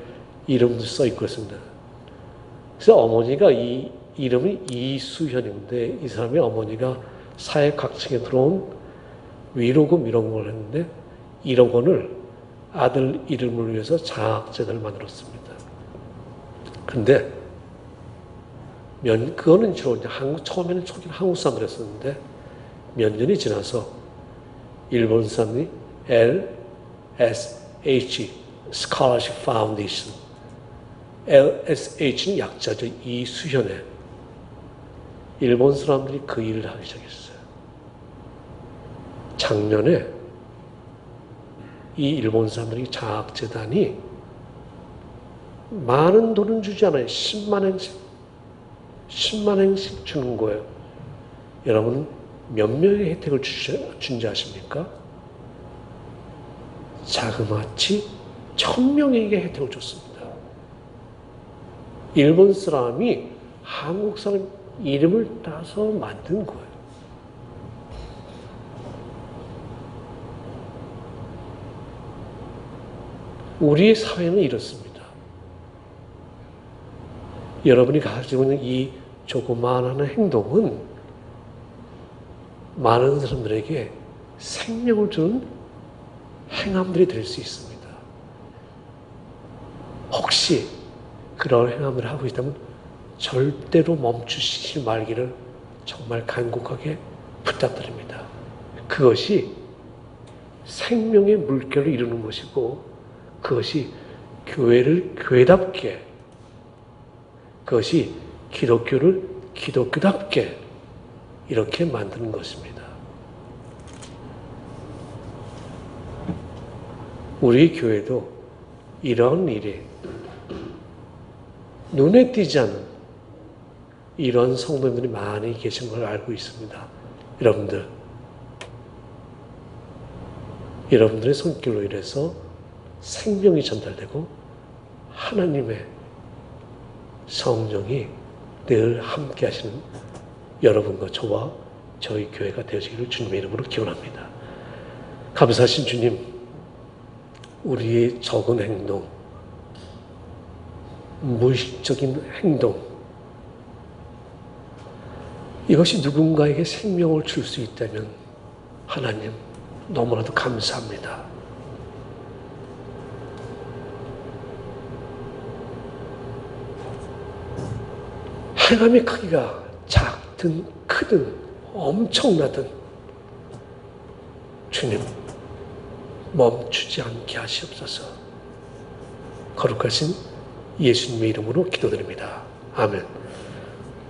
이름도 써 있고 그렇습니다. 그래서 어머니가 이 이름이 이수현인데 이 사람의 어머니가 사회 각층에 들어온 위로금 이런 걸 했는데 1억 원을 아들 이름을 위해서 장학재단을 만들었습니다. 그런데 그거는 주로 이제 처음에는 초기는 한국 사람들 했었는데 몇 년이 지나서 일본 사람이 LSH Scholarship Foundation LSH는 약자죠. 이수현에 일본 사람들이 그 일을 하기 시작했어요. 작년에 이 일본 사람들이 장학재단이 많은 돈은 주지 않아요. 10만 엔씩 주는 거예요. 여러분 몇 명의 혜택을 준지 아십니까? 자그마치 1000명에게 혜택을 줬습니다. 일본 사람이 한국 사람 이름을 따서 만든 거예요. 우리의 사회는 이렇습니다. 여러분이 가지고 있는 이 조그마한 행동은 많은 사람들에게 생명을 주는 행함들이 될 수 있습니다. 혹시 그런 행함을 하고 있다면 절대로 멈추시지 말기를 정말 간곡하게 부탁드립니다. 그것이 생명의 물결을 이루는 것이고 그것이 교회를 교회답게 그것이 기독교를 기독교답게 이렇게 만드는 것입니다. 우리 교회도 이런 일이 눈에 띄지 않는 이런 성도님들이 많이 계신 걸 알고 있습니다. 여러분들의 손길로 인해서 생명이 전달되고 하나님의 성령이 늘 함께 하시는 여러분과 저와 저희 교회가 되어지기를 주님의 이름으로 기원합니다. 감사하신 주님, 우리의 적은 행동, 무의식적인 행동, 이것이 누군가에게 생명을 줄 수 있다면 하나님 너무나도 감사합니다. 행함의 크기가 작든 크든 엄청나든 주님 멈추지 않게 하시옵소서. 거룩하신 예수님의 이름으로 기도드립니다. 아멘.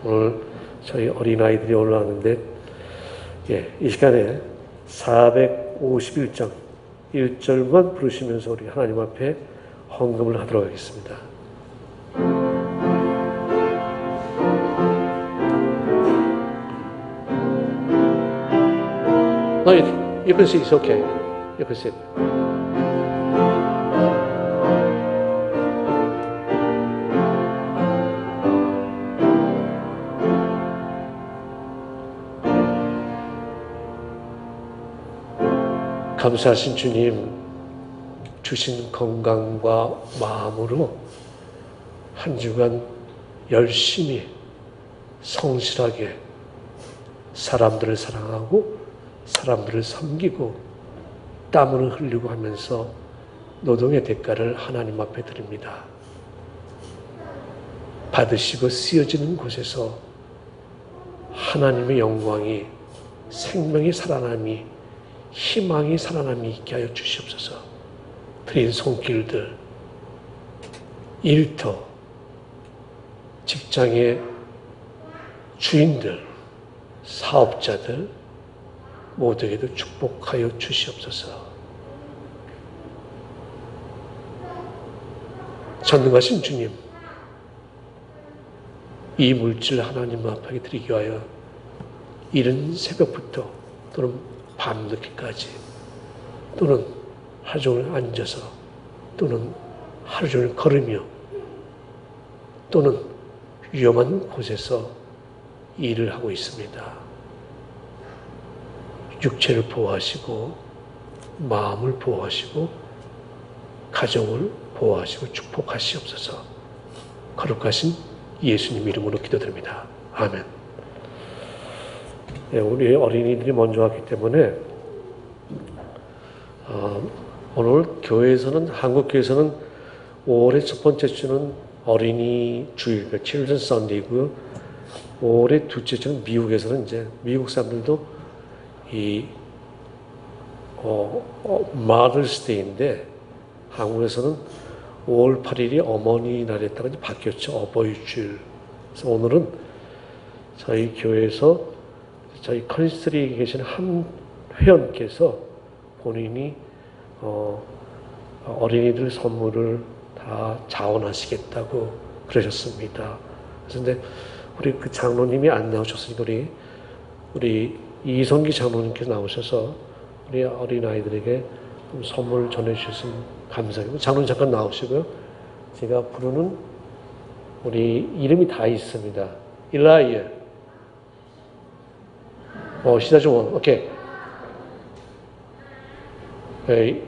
오늘 저희 어린아이들이 올라왔는데 이 시간에 451장 1절만 부르시면서 우리 하나님 앞에 헌금을 하도록 하겠습니다. No, you can see it's okay. You can sit. 감사하신 주님, 주신 건강과 마음으로 한 주간 열심히 성실하게 사람들을 사랑하고 사람들을 섬기고 땀을 흘리고 하면서 노동의 대가를 하나님 앞에 드립니다. 받으시고 쓰여지는 곳에서 하나님의 영광이, 생명이 살아남이, 희망이 살아남이 있게 하여 주시옵소서. 드린 손길들, 일터, 직장의 주인들, 사업자들 모두에게도 축복하여 주시옵소서. 전능하신 주님, 이 물질 하나님 앞에 드리기 위하여 이른 새벽부터 또는 밤늦게까지 또는 하루 종일 앉아서 또는 하루 종일 걸으며 또는 위험한 곳에서 일을 하고 있습니다. 육체를 보호하시고 마음을 보호하시고 가정을 보호하시고 축복하시옵소서. 거룩하신 예수님 이름으로 기도드립니다. 아멘. 네, 우리 어린이들이 먼저 왔기 때문에 오늘 교회에서는, 한국 교회에서는 5월의 첫 번째 주는 어린이 주일, 그러니까 Children's Sunday고요. 5월의 둘째 주는 미국에서는 이제 미국 사람들도 이 Mother's Day인데 한국에서는 5월 8일이 어머니 날에다가 이제 바뀌었죠. 어버이 주일. 그래서 오늘은 저희 교회에서 저희 컨시스리에 계신 한 회원께서 본인이 어린이들 선물을 다 자원하시겠다고 그러셨습니다. 그래서 근데 우리 그 장로님이 안 나오셨으니까 우리 이성기 장로님께서 나오셔서 우리 어린아이들에게 좀 선물 전해주셨으면 감사하고, 장로님 잠깐 나오시고요. 제가 부르는 우리 이름이 다 있습니다. 일라이어. 시다중원. 오케이.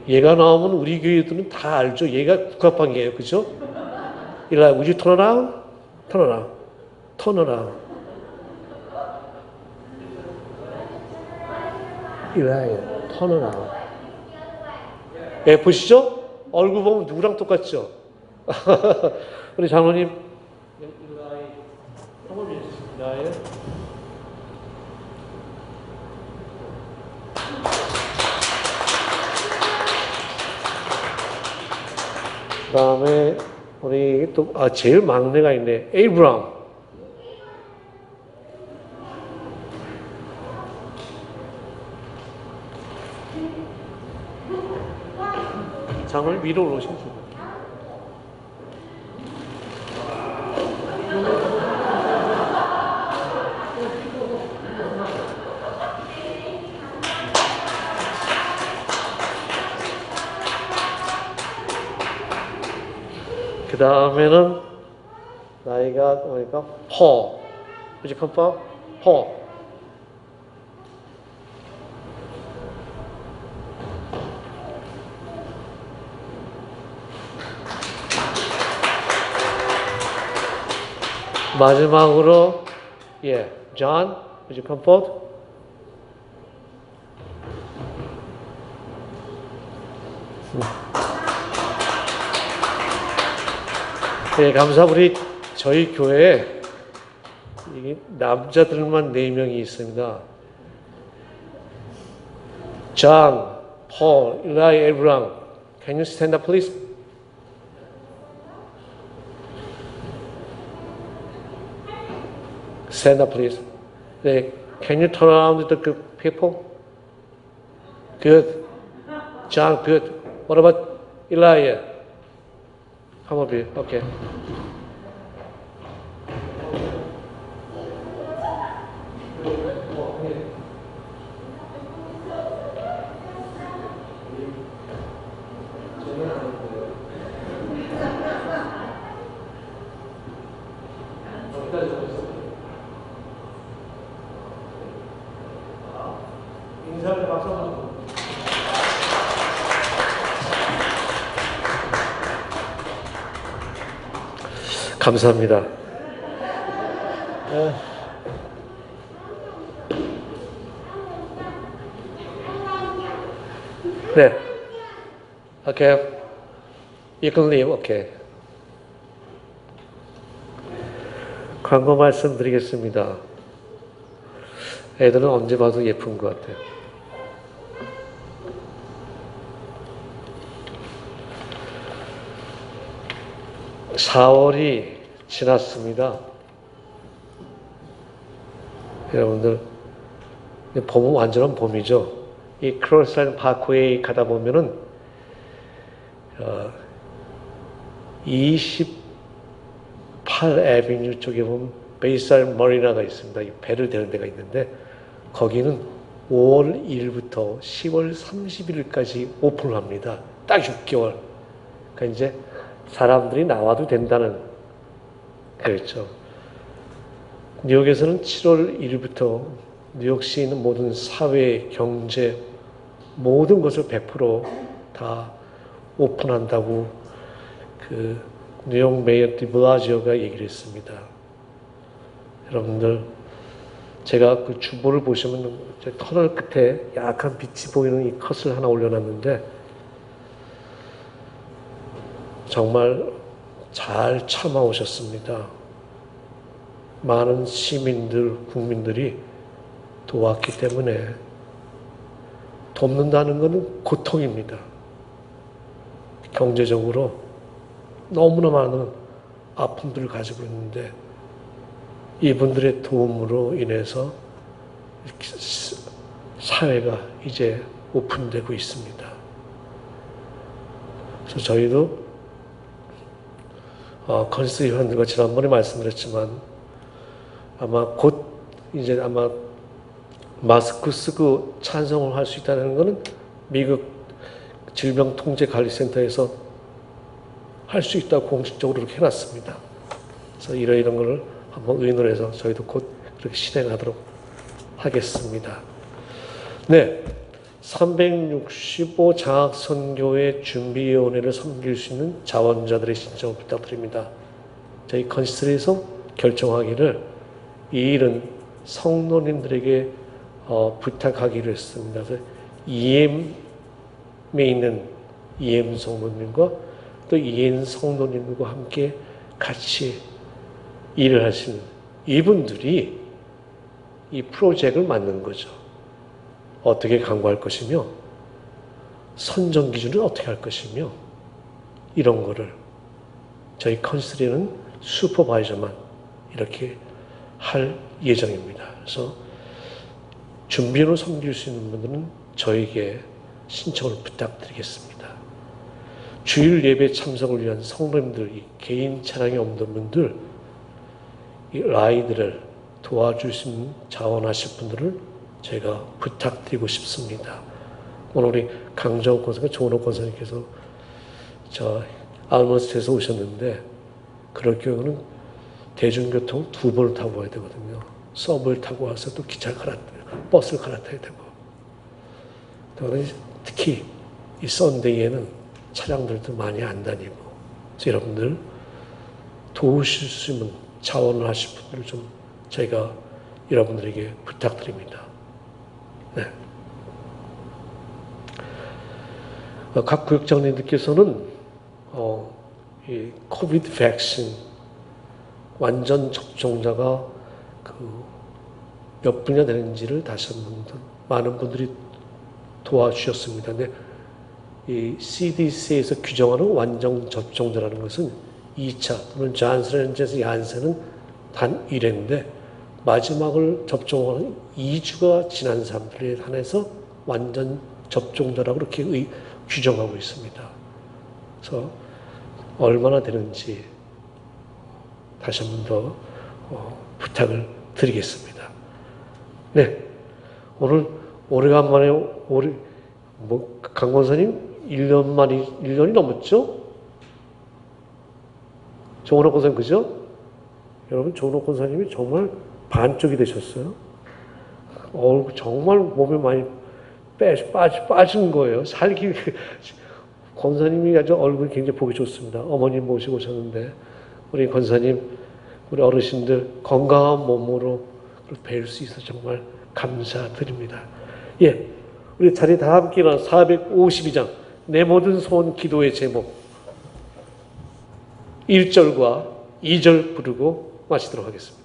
얘가 나오면 우리 교회들은 다 알죠. 얘가 국화빵이에요. 그죠? 일라이어. Would you turn around? Turn around. Turn around. 일라이어. Turn around. 예, 보시죠? 얼굴 보면 누구랑 똑같죠? 우리 장로님, 그 다음에 우리 또 제일 막내가 있네. 에이브람. 장로님 위로 올라오시면 좋을 것 같아요. 그 다음에는 나이가 그러니까 Paul. Would you come forward? Paul. 마지막으로 John, would you come forward? 감사합니다. 우리 저희 교회에 남자들만 4명이 있습니다. John, Paul, Eli, Abraham. Can you stand up, please? Stand up, please. Can you turn around to the people? Good. John, good. What about Elijah? Come up here. Okay. 인사를 박수 한번. 감사합니다. 네. Okay. You can leave. Okay. 광고 말씀드리겠습니다. 애들은 언제 봐도 예쁜 것 같아요. (4월이) 지났습니다. 여러분들 봄은 완전한 봄이죠. 이 크로스라인 파크웨이 가다 보면은 28 애비뉴 쪽에 보면 베이사일 머리나가 있습니다. 이 배를 대는 데가 있는데 거기는 5월 1일부터 10월 31일까지 오픈을 합니다. 딱 6개월. 그러니까 이제 사람들이 나와도 된다는 그랬죠. 뉴욕에서는 7월 1일부터 뉴욕시에 있는 모든 사회, 경제 모든 것을 100% 다 오픈한다고 그 뉴욕 메이어 디블라지오가 얘기를 했습니다. 여러분들 제가 그 주보를 보시면 터널 끝에 약간 빛이 보이는 이 컷을 하나 올려놨는데 정말 잘 참아오셨습니다. 많은 시민들, 국민들이 도왔기 때문에 돕는다는 것은 고통입니다. 경제적으로 너무나 많은 아픔들을 가지고 있는데 이분들의 도움으로 인해서 사회가 이제 오픈되고 있습니다. 그래서 저희도 건설 위원들과 지난번에 말씀드렸지만 아마 곧 이제 아마 마스크 쓰고 찬성을 할 수 있다는 것은 미국 질병통제관리센터에서 할 수 있다고 공식적으로 이렇게 해놨습니다. 그래서 이런 거를 한번 의논해서 저희도 곧 그렇게 실행하도록 하겠습니다. 네, 365 장학선교회 준비위원회를 섬길 수 있는 자원자들의 신청을 부탁드립니다. 저희 컨시스에서 결정하기를 이 일은 성도님들에게 부탁하기로 했습니다. 그래서 EM에 있는 EM 성도님과 또 EN 성도님들과 함께 같이 일을 하시는 이분들이 이 프로젝트를 만든 거죠. 어떻게 강구할 것이며 선정 기준을 어떻게 할 것이며 이런 거를 저희 컨시스는 슈퍼바이저만 이렇게 할 예정입니다. 그래서 준비로 섬길 수 있는 분들은 저에게 신청을 부탁드리겠습니다. 주일 예배 참석을 위한 성도님들, 개인 차량이 없는 분들, 이 라이드를 도와줄 수 있는 자원하실 분들을 제가 부탁드리고 싶습니다. 오늘 우리 강정욱 권사님, 조은옥 권사님께서 알머스트에서 오셨는데 그럴 경우는 대중교통 2번을 타고 와야 되거든요. 서브를 타고 와서 또 버스를 갈아타야 되고. 특히 이 썬데이에는 차량들도 많이 안 다니고. 그래서 여러분들 도우실 수 있는 자원을 하실 분들을 좀 저희가 여러분들에게 부탁드립니다. 네. 각 구역장님들께서는 이 코비드 백신 완전 접종자가 몇 분이나 되는지를 다시 한번 많은 분들이 도와주셨습니다. 근데 이 CDC에서 규정하는 완전 접종자라는 것은 2차 또는 잔슨앤존슨 얀센은 단 1회인데 마지막을 접종하는 2주가 지난 사람들에 한해서 완전 접종자라고 그렇게 규정하고 있습니다. 그래서 얼마나 되는지 다시 한 번 더 부탁을 드리겠습니다. 네, 오늘 오래간만에 강 권사님 1년이 넘었죠? 조은옥 권사님 그죠? 여러분 조은옥 권사님이 정말 반쪽이 되셨어요. 정말 몸에 많이 빠진 거예요. 권사님이 아주 얼굴이 굉장히 보기 좋습니다. 어머님 모시고 오셨는데 우리 권사님, 우리 어르신들 건강한 몸으로 뵐 수 있어서 정말 감사드립니다. 예, 우리 자리 다 함께 일어나 452장 내 모든 소원 기도의 제목 1절과 2절 부르고 마치도록 하겠습니다.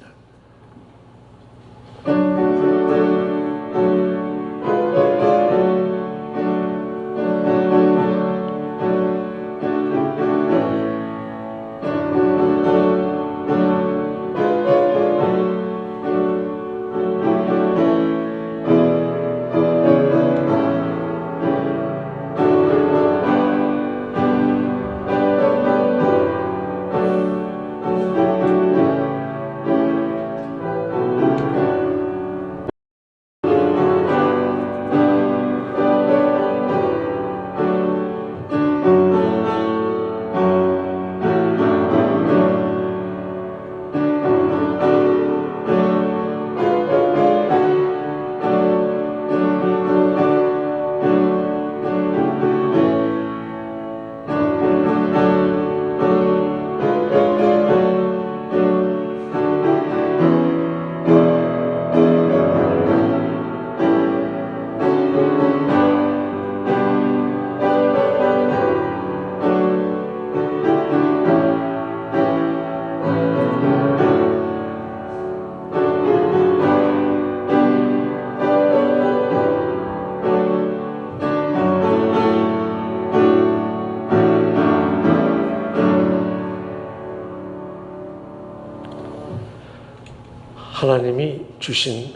하나님이 주신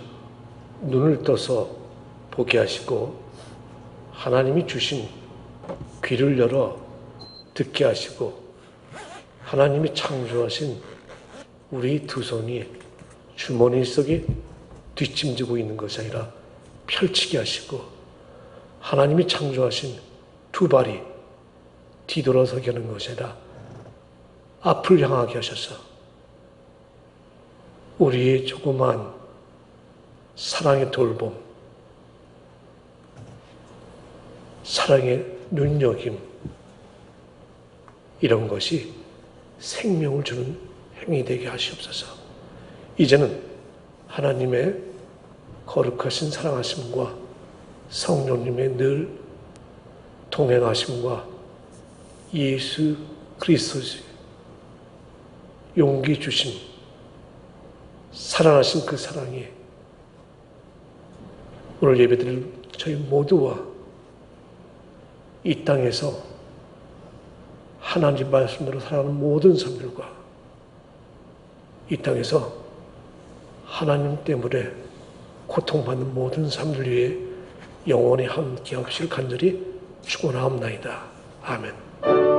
눈을 떠서 보게 하시고 하나님이 주신 귀를 열어 듣게 하시고 하나님이 창조하신 우리 두 손이 주머니 속에 뒷짐지고 있는 것이 아니라 펼치게 하시고 하나님이 창조하신 두 발이 뒤돌아서게 하는 것이 아니라 앞을 향하게 하셔서 우리의 조그만 사랑의 돌봄, 사랑의 눈여김 이런 것이 생명을 주는 행위 되게 하시옵소서. 이제는 하나님의 거룩하신 사랑하심과 성령님의 늘 동행하심과 예수 그리스도의 용기 주심 살아나신 그 사랑이 오늘 예배드릴 저희 모두와 이 땅에서 하나님 말씀대로 살아가는 모든 사람들과 이 땅에서 하나님 때문에 고통받는 모든 사람들 위해 영원히 함께 하시길 간절히 축원하옵나이다. 아멘.